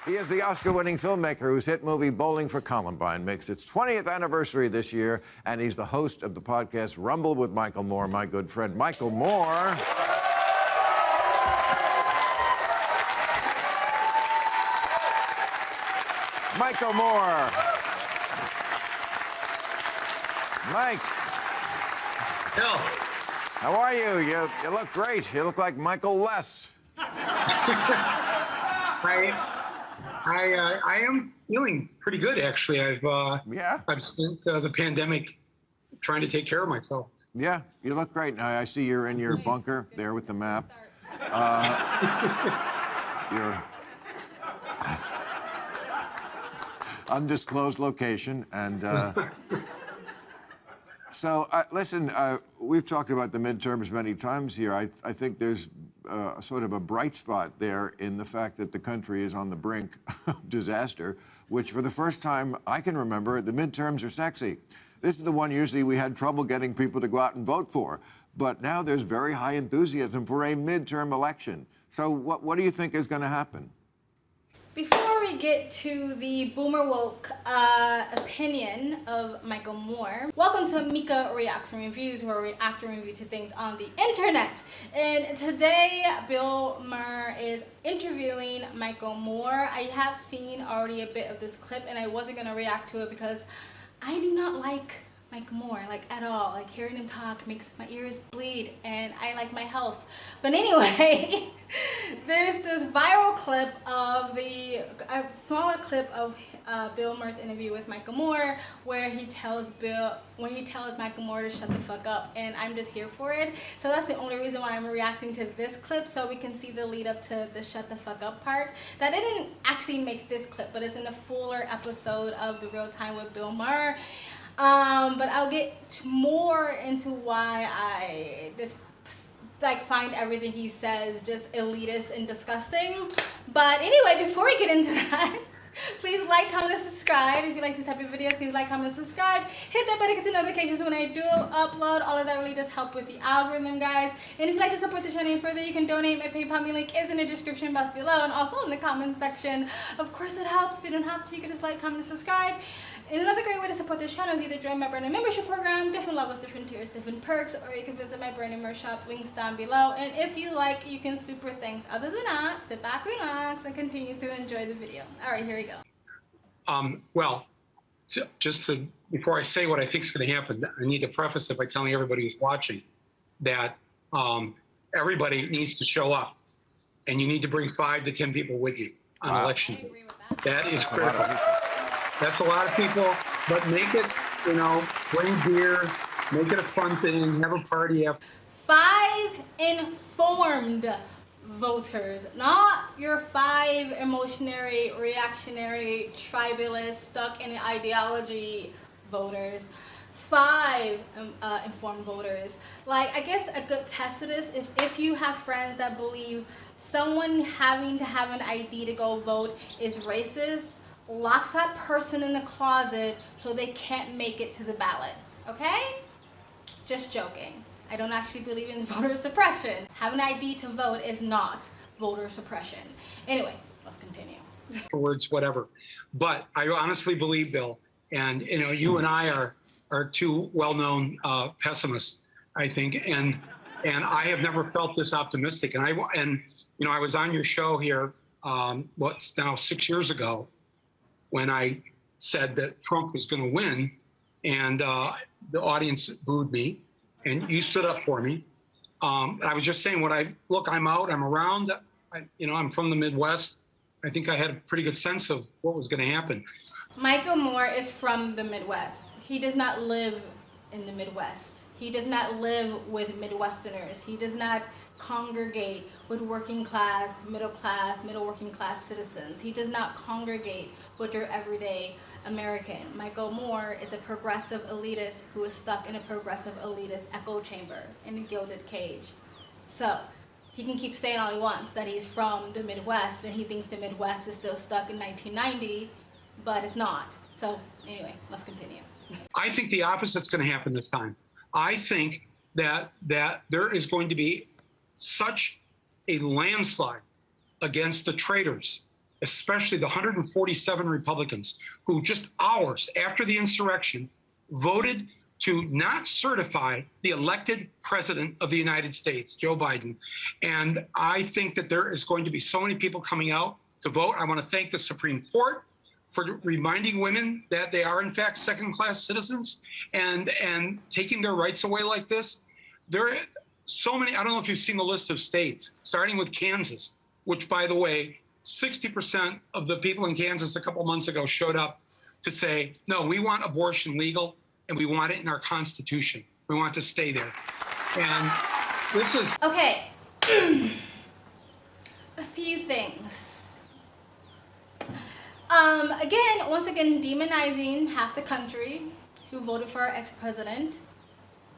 He is the Oscar-winning filmmaker whose hit movie Bowling for Columbine makes its 20th anniversary this year, and he's the host of the podcast Rumble with Michael Moore, my good friend Michael Moore. Michael Moore. Mike. Bill. How are you? You look great. You look like Michael Less. I am feeling pretty good, actually. I've spent the pandemic trying to take care of myself. Yeah, you look great. I see you're in your bunker there with the map. Your undisclosed location, and so listen. We've talked about the midterms many times here. I think there's sort of a bright spot there in the fact that the country is on the brink of disaster, which for the first time I can remember, the midterms are sexy. This is the one usually we had trouble getting people to go out and vote for. But now there's very high enthusiasm for a midterm election. So what do you think is going to happen? Before we get to the boomer woke opinion of Michael Moore, welcome to Mika Reacts and Reviews, where we react and review to things on the internet. And today, Bill Maher is interviewing Michael Moore. I have seen already a bit of this clip, and I wasn't going to react to it because I do not like Michael Moore, like, at all. Like, hearing him talk makes my ears bleed, and I like my health. But anyway, there's this viral clip of a smaller clip of Bill Maher's interview with Michael Moore, where he tells Michael Moore to shut the fuck up, and I'm just here for it. So that's the only reason why I'm reacting to this clip, so we can see the lead up to the shut the fuck up part. That didn't actually make this clip, but it's in a fuller episode of The Real Time with Bill Maher. But I'll get more into why I just find everything he says just elitist and disgusting. But anyway, before we get into that, please like, comment, and subscribe. If you like these type of videos, please like, comment, and subscribe. Hit that button to get notifications when I do upload. All of that really does help with the algorithm, guys. And if you'd like to support the channel any further, you can donate. My PayPal link is in the description box below and also in the comments section. Of course, it helps, but you don't have to. You can just like, comment, and subscribe. And another great way to support this channel is either join my brand new membership program, different levels, different tiers, different perks, or you can visit my brand new merch shop, links down below. And if you like, you can super thanks. Other than that, sit back, relax, and continue to enjoy the video. All right, here we go. Well, before I say what I think is going to happen, I need to preface it by telling everybody who's watching that everybody needs to show up, and you need to bring 5 to 10 people with you on election day. I agree with that. That is critical. That's a lot of people, but make it, bring beer, make it a fun thing, have a party after. 5 informed voters, not your 5 emotionary, reactionary, tribalist, stuck in ideology voters. 5 informed voters. Like, I guess a good test of this, if you have friends that believe someone having to have an ID to go vote is racist, lock that person in the closet so they can't make it to the ballots, okay? Just joking. I don't actually believe in voter suppression. Having an ID to vote is not voter suppression. Anyway, let's continue. Words, whatever. But I honestly believe, Bill, and you and I are two well-known pessimists, I think, and I have never felt this optimistic. And I was on your show here, what's now 6 years ago, when I said that Trump was going to win, and the audience booed me, and you stood up for me. I was just saying I'm out, I'm around, I'm from the Midwest. I think I had a pretty good sense of what was going to happen. Michael Moore is from the Midwest. He does not live in the Midwest. He does not live with Midwesterners. He does not congregate with working class, middle working class citizens. He does not congregate with your everyday American. Michael Moore is a progressive elitist who is stuck in a progressive elitist echo chamber in a gilded cage. So he can keep saying all he wants that he's from the Midwest and he thinks the Midwest is still stuck in 1990, but it's not. So anyway, let's continue. I think the opposite's going to happen this time. I think that there is going to be such a landslide against the traitors especially the 147 Republicans who just hours after the insurrection voted to not certify the elected president of the United States, Joe Biden. And I think that there is going to be so many people coming out to vote. I want to thank the Supreme Court for reminding women that they are, in fact, second-class citizens and taking their rights away like this. There are so many, I don't know if you've seen the list of states, starting with Kansas, which, by the way, 60% of the people in Kansas a couple months ago showed up to say, no, we want abortion legal and we want it in our Constitution. We want it to stay there. And this is... Okay. A few things. Once again, demonizing half the country who voted for our ex-president.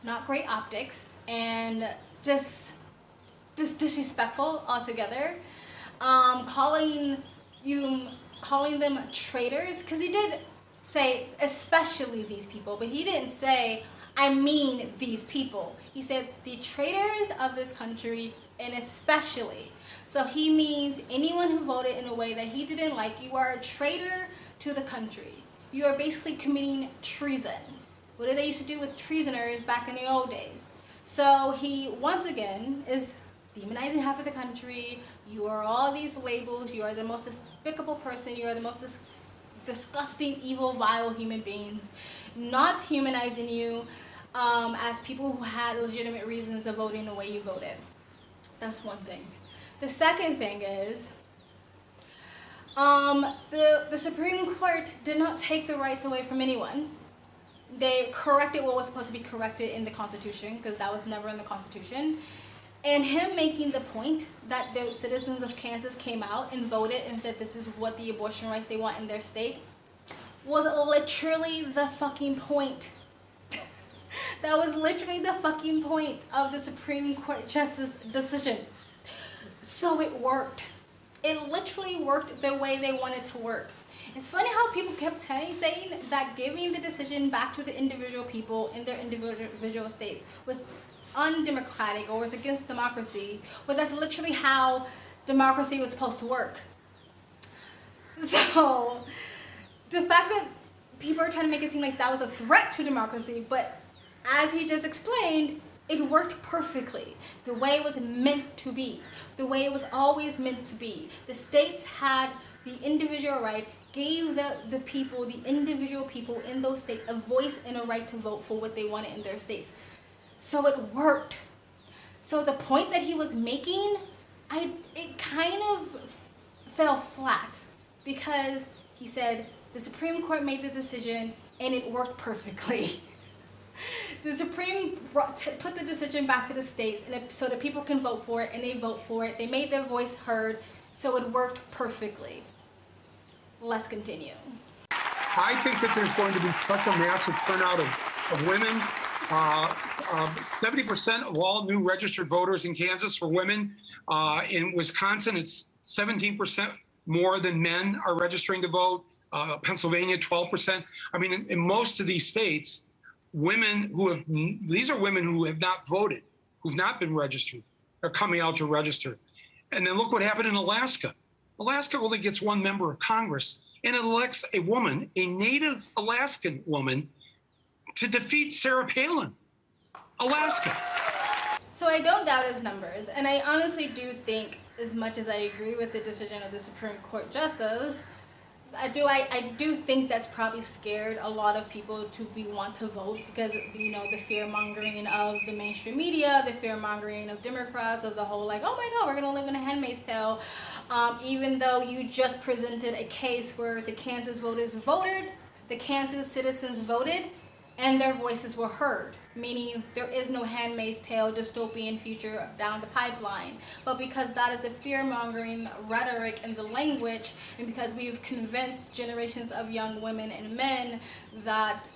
Not great optics, and just disrespectful altogether. Calling them traitors, because he did say especially these people, but he didn't say I mean these people. He said the traitors of this country, and especially. So he means anyone who voted in a way that he didn't like. You are a traitor to the country. You are basically committing treason. What did they used to do with treasoners back in the old days? So he, once again, is demonizing half of the country. You are all these labels. You are the most despicable person. You are the most disgusting, evil, vile human beings. Not humanizing you as people who had legitimate reasons of voting the way you voted. That's one thing. The second thing is, the Supreme Court did not take the rights away from anyone. They corrected what was supposed to be corrected in the Constitution, because that was never in the Constitution. And him making the point that the citizens of Kansas came out and voted and said this is what the abortion rights they want in their state was literally the fucking point. That was literally the fucking point of the Supreme Court Justice decision. So it worked. It literally worked the way they wanted to work. It's funny how people kept saying that giving the decision back to the individual people in their individual states was undemocratic or was against democracy, but that's literally how democracy was supposed to work. So the fact that people are trying to make it seem like that was a threat to democracy, but as he just explained, it worked perfectly, the way it was meant to be, the way it was always meant to be. The states had the individual right, gave the people, the individual people in those states, a voice and a right to vote for what they wanted in their states. So it worked. So the point that he was making, it kind of fell flat, because he said the Supreme Court made the decision and it worked perfectly. The Supreme put the decision back to the states, and so the people can vote for it, and they vote for it. They made their voice heard, so it worked perfectly. Let's continue. I think that there's going to be such a massive turnout of women. 70% of all new registered voters in Kansas were women. In Wisconsin, it's 17% more than men are registering to vote. Pennsylvania, 12%. I mean, in most of these states, these are women who have not voted, who've not been registered, are coming out to register. And then look what happened in Alaska. Alaska only gets one member of Congress, and it elects a woman, a native Alaskan woman, to defeat Sarah Palin. Alaska. So I don't doubt his numbers, and I honestly do think, as much as I agree with the decision of the Supreme Court Justice, I do think that's probably scared a lot of people to want to vote, because the fear mongering of the mainstream media, the fear mongering of Democrats, of the whole like, oh my God, we're gonna live in a handmaid's tale. Even though you just presented a case where the Kansas citizens voted, and their voices were heard, meaning there is no handmaid's tale dystopian future down the pipeline. But because that is the fear-mongering rhetoric and the language, and because we've convinced generations of young women and men that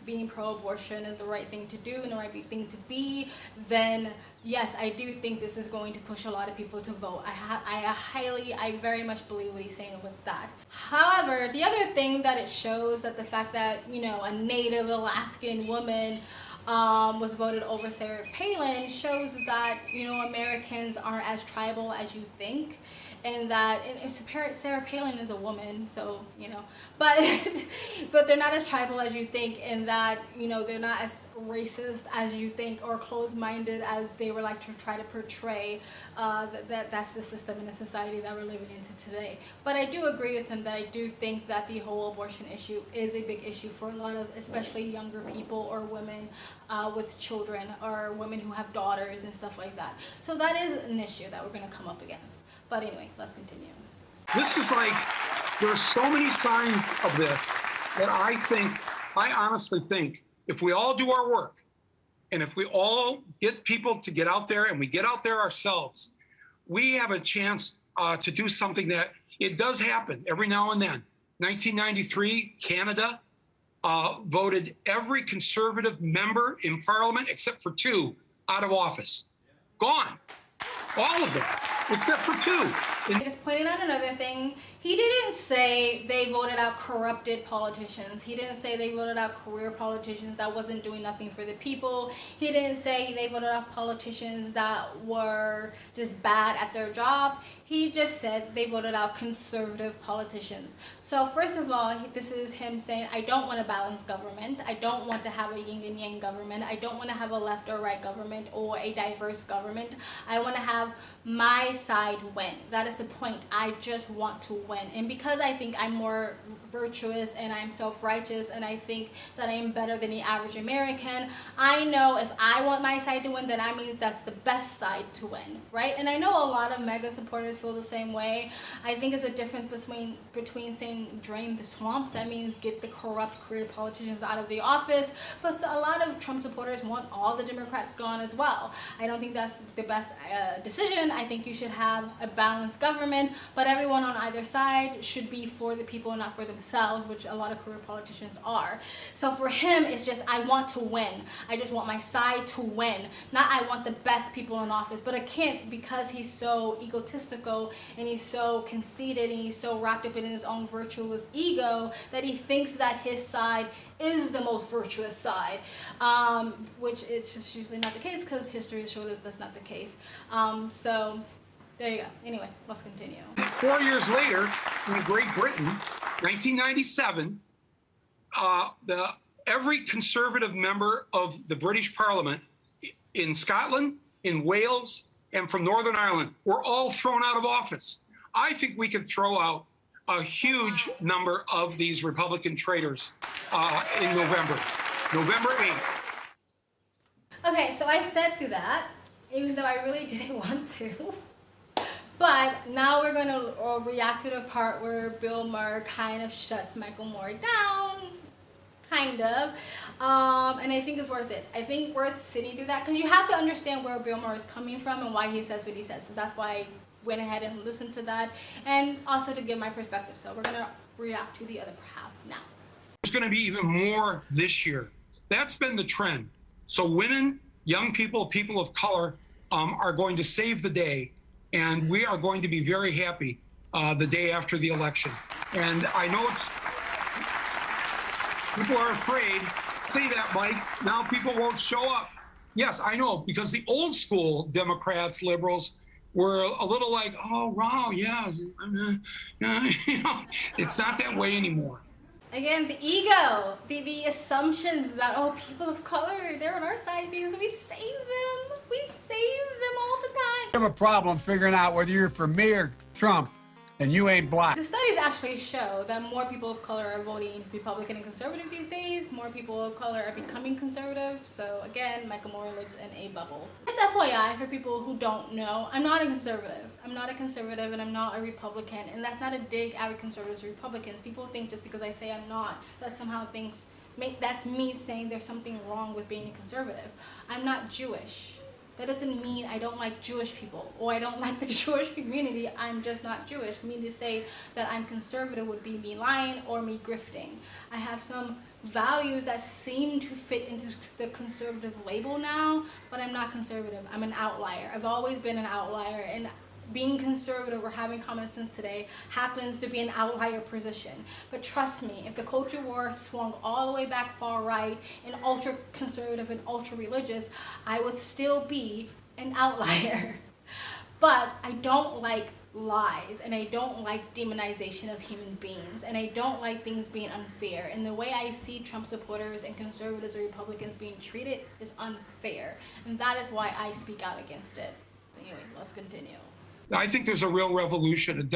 being pro-abortion is the right thing to do and the right thing to be, then yes, I do think this is going to push a lot of people to vote. I very much believe what he's saying with that. However, the other thing that it shows, that the fact that, a native Alaskan woman was voted over Sarah Palin, shows that, Americans aren't as tribal as you think. in that, and Sarah Palin is a woman, so, you know, but but they're not as tribal as you think, in that, you know, they're not as racist as you think, or closed-minded as they were like to try to portray. That's the system and the society that we're living into today. But I do agree with him that I do think that the whole abortion issue is a big issue for a lot of, especially younger people or women with children, or women who have daughters and stuff like that. So that is an issue that we're going to come up against. But anyway, let's continue. This is like, there are so many signs of this that I honestly think, if we all do our work, and if we all get people to get out there, and we get out there ourselves, we have a chance to do something that, it does happen every now and then. 1993, Canada voted every conservative member in parliament, except for 2, out of office. Gone. All of them, except for 2. Just pointing out another thing, he didn't say they voted out corrupted politicians. He didn't say they voted out career politicians that wasn't doing nothing for the people. He didn't say they voted out politicians that were just bad at their job. He just said they voted out conservative politicians. So first of all, this is him saying, I don't want a balanced government. I don't want to have a yin and yang government. I don't want to have a left or right government or a diverse government. I want to have my side win. That is the point. I just want to win. And because I think I'm more virtuous and I'm self-righteous and I think that I am better than the average American, I know if I want my side to win, then I mean that's the best side to win, right? And I know a lot of MAGA supporters feel the same way. I think it's a difference between saying drain the swamp, that means get the corrupt career politicians out of the office, but a lot of Trump supporters want all the Democrats gone as well. I don't think that's the best decision. I think you should have a balanced government, but everyone on either side should be for the people and not for themselves, which a lot of career politicians are. So for him, it's just, I want to win. I just want my side to win, not I want the best people in office. But I can't, because he's so egotistical and he's so conceited and he's so wrapped up in his own virtuous ego, that he thinks that his side is the most virtuous side, which is just usually not the case, because history has showed us that's not the case. So there you go. Anyway, let's continue. 4 years later, in Great Britain, 1997, every conservative member of the British Parliament in Scotland, in Wales, and from Northern Ireland were all thrown out of office. I think we could throw out a huge number of these Republican traitors in November 8th. Okay, so I said through that, even though I really didn't want to. But now we're going to react to the part where Bill Maher kind of shuts Michael Moore down, kind of. And I think it's worth it. I think worth sitting through that, because you have to understand where Bill Maher is coming from and why he says what he says. So that's why I went ahead and listened to that, and also to give my perspective. So we're going to react to the other half now. There's going to be even more this year. That's been the trend. So women, young people, people of color are going to save the day. And we are going to be very happy the day after the election. And I know people are afraid. Say that, Mike. Now people won't show up. Yes, I know, because the old school Democrats, liberals, were a little like, oh, wow, yeah, you know, it's not that way anymore. Again, the ego, the assumption that, oh, people of color, they're on our side because we save them. We save them all the time. You have a problem figuring out whether you're for me or Trump, and you ain't black. The studies actually show that more people of color are voting Republican and conservative these days. More people of color are becoming conservative. So again, Michael Moore lives in a bubble. Just FYI, for people who don't know, I'm not a conservative. I'm not a conservative and I'm not a Republican. And that's not a dig at conservatives or Republicans. People think just because I say I'm not, that somehow that's me saying there's something wrong with being a conservative. I'm not Jewish. That doesn't mean I don't like Jewish people or I don't like the Jewish community. I'm just not Jewish. Me to say that I'm conservative would be me lying or me grifting. I have some values that seem to fit into the conservative label now, but I'm not conservative. I'm an outlier. I've always been an outlier, and being conservative or having common sense today happens to be an outlier position. But trust me, if the culture war swung all the way back far right and ultra conservative and ultra religious, I would still be an outlier. But I don't like lies, and I don't like demonization of human beings, and I don't like things being unfair. And the way I see Trump supporters and conservatives or Republicans being treated is unfair, and that is why I speak out against it. Anyway, let's continue. I think there's a real revolution, a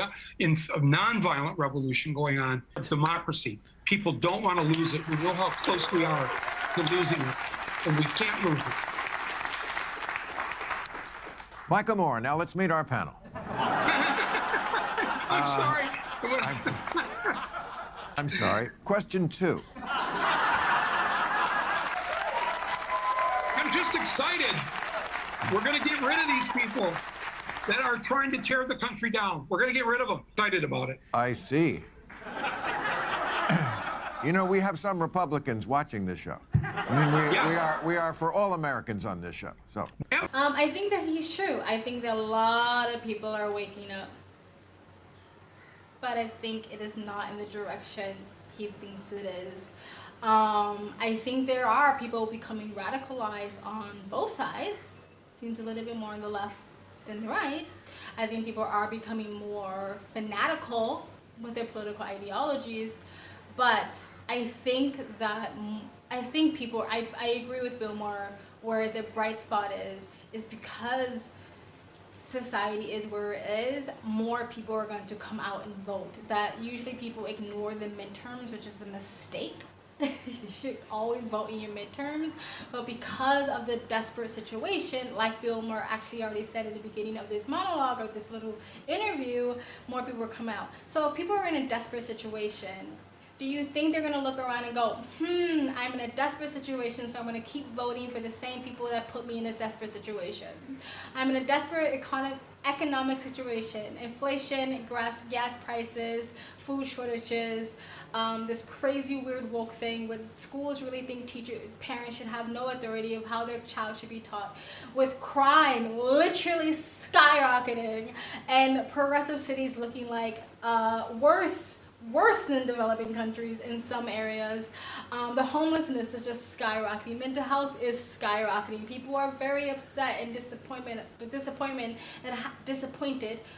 nonviolent revolution going on. Democracy. People don't want to lose it. We know how close we are to losing it, and we can't lose it. Michael Moore, now let's meet our panel. I'm sorry. I'm sorry. Question 2. I'm just excited. We're going to get rid of these people that are trying to tear the country down. We're going to get rid of them. Excited about it. I see. You know, we have some Republicans watching this show. I mean, we are for all Americans on this show. So. I think that he's true. I think that a lot of people are waking up, but I think it is not in the direction he thinks it is. I think there are people becoming radicalized on both sides. Seems a little bit more on the left than the right. I think people are becoming more fanatical with their political ideologies, but I think people, I agree with Bill Maher, where the bright spot is because society is where it is, more people are going to come out and vote. That usually people ignore the midterms, which is a mistake. You should always vote in your midterms, but because of the desperate situation, like Bill Maher actually already said at the beginning of this monologue or this little interview, more people will come out. So if people are in a desperate situation, do you think they're going to look around and go, I'm in a desperate situation, so I'm going to keep voting for the same people that put me in a desperate situation? I'm in a desperate economic situation, inflation, gas prices, food shortages, this crazy weird woke thing with schools really think parents should have no authority of how their child should be taught, with crime literally skyrocketing and progressive cities looking like worse than developing countries in some areas. The homelessness is just skyrocketing. Mental health is skyrocketing. People are very upset and disappointed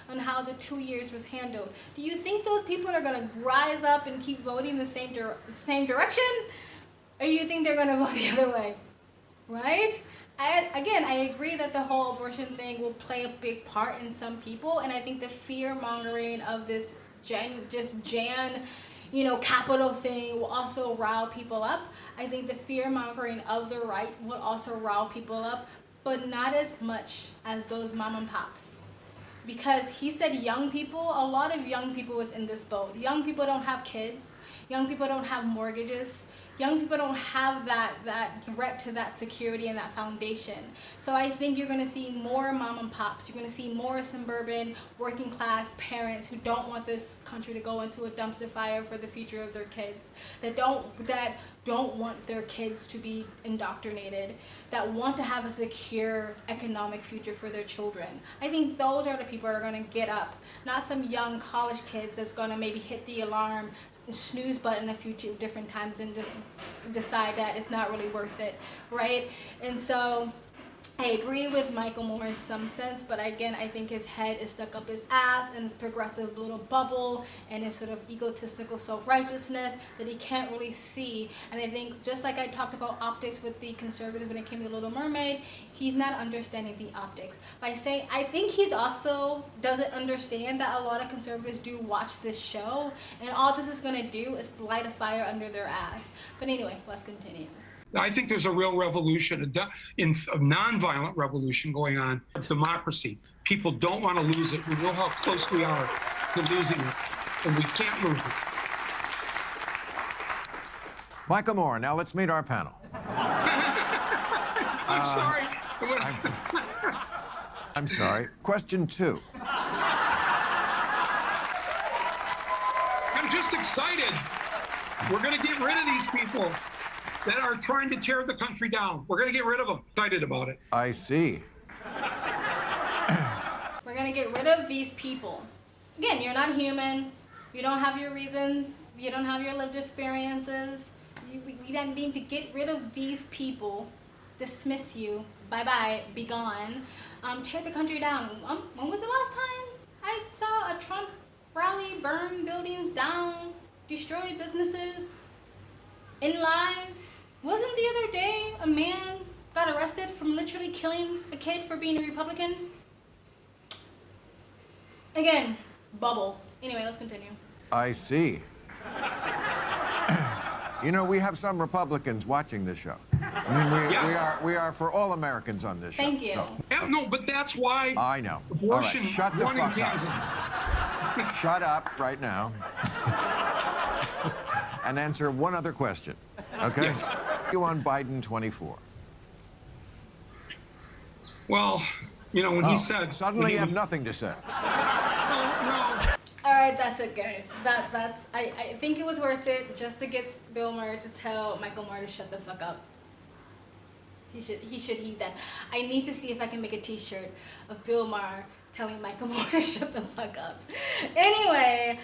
on how the 2 years was handled. Do you think those people are going to rise up and keep voting the same direction? Or you think they're going to vote the other way? Right? I agree that the whole abortion thing will play a big part in some people, and I think the fear-mongering of this capital thing will also rile people up. I think the fear-mongering of the right will also rile people up, but not as much as those mom and pops. Because he said young people, a lot of young people was in this boat. Young people don't have kids. Young people don't have mortgages. Young people don't have that threat to that security and that foundation. So I think you're going to see more mom and pops. You're going to see more suburban working class parents who don't want this country to go into a dumpster fire for the future of their kids. That don't want their kids to be indoctrinated. That want to have a secure economic future for their children. I think those are the people that are going to get up. Not some young college kids that's going to maybe hit the alarm, snooze button a few different times and just decide that it's not really worth it, right? And so I agree with Michael Moore in some sense, but again, I think his head is stuck up his ass in this progressive little bubble and his sort of egotistical self-righteousness that he can't really see. And I think just like I talked about optics with the conservatives when it came to Little Mermaid, he's not understanding the optics. By saying, I think he's also doesn't understand that a lot of conservatives do watch this show, and all this is going to do is light a fire under their ass. But anyway, let's continue. I think there's a real revolution, a nonviolent revolution going on. Democracy. People don't want to lose it. We know how close we are to losing it, and we can't lose it. Michael Moore, now let's meet our panel. I'm sorry. I'm sorry. Question 2. I'm just excited. We're going to get rid of these people that are trying to tear the country down. We're going to get rid of them. Excited about it. I see. We're going to get rid of these people. Again, you're not human. You don't have your reasons. You don't have your lived experiences. We don't need to get rid of these people, dismiss you, bye-bye, be gone, tear the country down. When was the last time I saw a Trump rally burn buildings down, destroy businesses, end lives. Wasn't the other day a man got arrested from literally killing a kid for being a Republican? Again, bubble. Anyway, let's continue. I see. You know, we have some Republicans watching this show. I mean, we are for all Americans on this show. Thank you. So, Yeah, no, but that's why I know. All abortion right, shut the one in fuck Kansas. up. Shut up right now. And answer one other question, okay? Yes. You on Biden 24? Well, you know, when he said... Suddenly you have nothing to say. No. All right, that's it, guys. I think it was worth it just to get Bill Maher to tell Michael Moore to shut the fuck up. He should heed that. I need to see if I can make a T-shirt of Bill Maher telling Michael Moore to shut the fuck up. Anyway,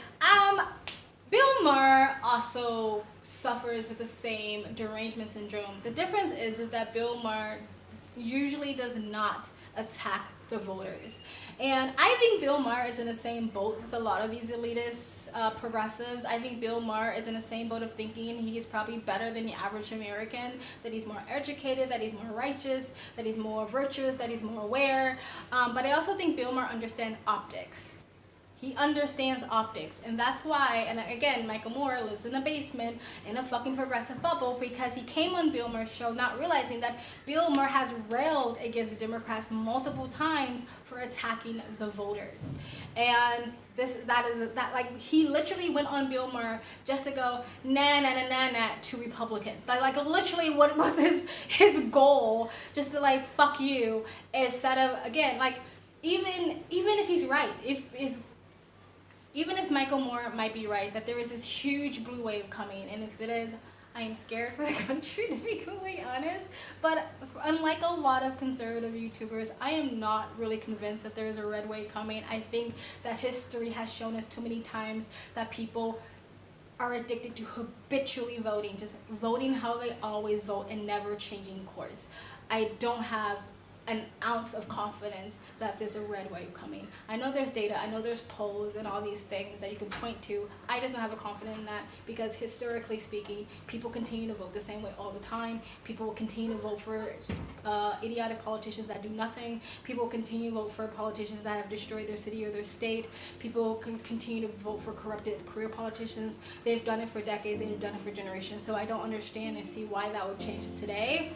Bill Maher also suffers with the same derangement syndrome. The difference is that Bill Maher usually does not attack the voters. And I think Bill Maher is in the same boat with a lot of these elitist progressives. I think Bill Maher is in the same boat of thinking he is probably better than the average American, that he's more educated, that he's more righteous, that he's more virtuous, that he's more aware. But I also think Bill Maher understands optics. He understands optics, and that's why, and again, Michael Moore lives in a basement in a fucking progressive bubble because he came on Bill Maher's show not realizing that Bill Maher has railed against the Democrats multiple times for attacking the voters. And like he literally went on Bill Maher just to go nah to Republicans. Like literally what was his goal, just to like fuck you, instead of, again, like even if he's right, even if Michael Moore might be right, that there is this huge blue wave coming, and if it is, I am scared for the country, to be completely honest. But unlike a lot of conservative YouTubers, I am not really convinced that there is a red wave coming. I think that history has shown us too many times that people are addicted to habitually voting, just voting how they always vote and never changing course. I don't have an ounce of confidence that there's a red wave coming. I know there's data, I know there's polls and all these things that you can point to. I just don't have a confidence in that because historically speaking, people continue to vote the same way all the time. People continue to vote for idiotic politicians that do nothing. People continue to vote for politicians that have destroyed their city or their state. People can continue to vote for corrupted career politicians. They've done it for decades, they've done it for generations, so I don't understand and see why that would change today.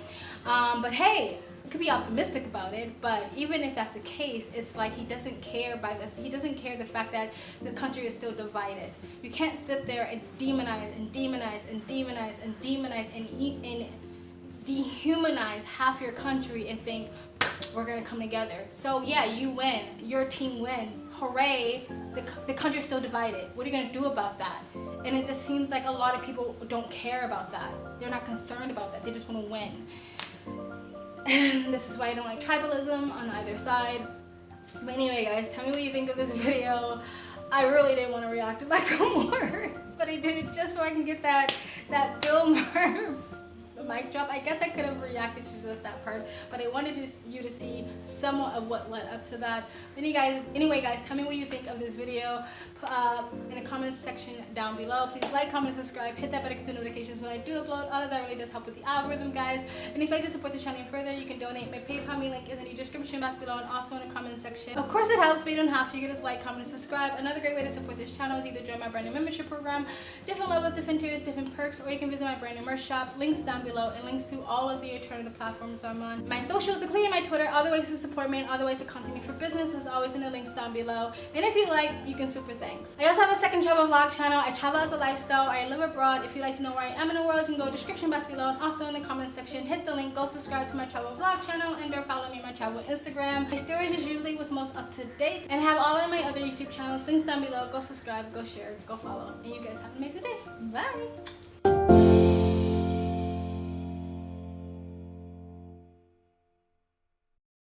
But hey, could be optimistic about it, but even if that's the case, it's like he doesn't care the fact that the country is still divided. You can't sit there and demonize and demonize and demonize and demonize and dehumanize half your country and think we're gonna come together. So yeah, you win, your team wins, hooray, the country's still divided. What are you gonna do about that? And it just seems like a lot of people don't care about that. They're not concerned about that, they just wanna win. And this is why I don't like tribalism on either side. But anyway, guys, tell me what you think of this video. I really didn't want to react to Michael Moore, but I did it just so I can get that Bill Maher mic drop. I guess I could have reacted to just that part, but I wanted you to see somewhat of what led up to that. Anyway, guys, tell me what you think of this video in the comments section down below. Please like, comment, subscribe, hit that bell to get notifications when I do upload. All of that really does help with the algorithm, guys. And if you'd like to support the channel further, you can donate. My PayPal link is in the description box below and also in the comment section. Of course, it helps, but you don't have to. You can just like, comment, and subscribe. Another great way to support this channel is either join my brand new membership program, different levels, different tiers, different perks, or you can visit my brand new merch shop. Links down below and links to all of the alternative platforms I'm on. My socials, including my Twitter, other ways to support me and other ways to contact me for business is always in the links down below. And if you like, you can super thanks. I also have a second travel vlog channel. I travel as a lifestyle. I live abroad. If you'd like to know where I am in the world, you can go description box below and also in the comment section. Hit the link, go subscribe to my travel vlog channel, and or follow me on my travel Instagram. My stories is usually what's most up to date, and have all of my other YouTube channels, links down below. Go subscribe, go share, go follow, and you guys have an amazing day. Bye.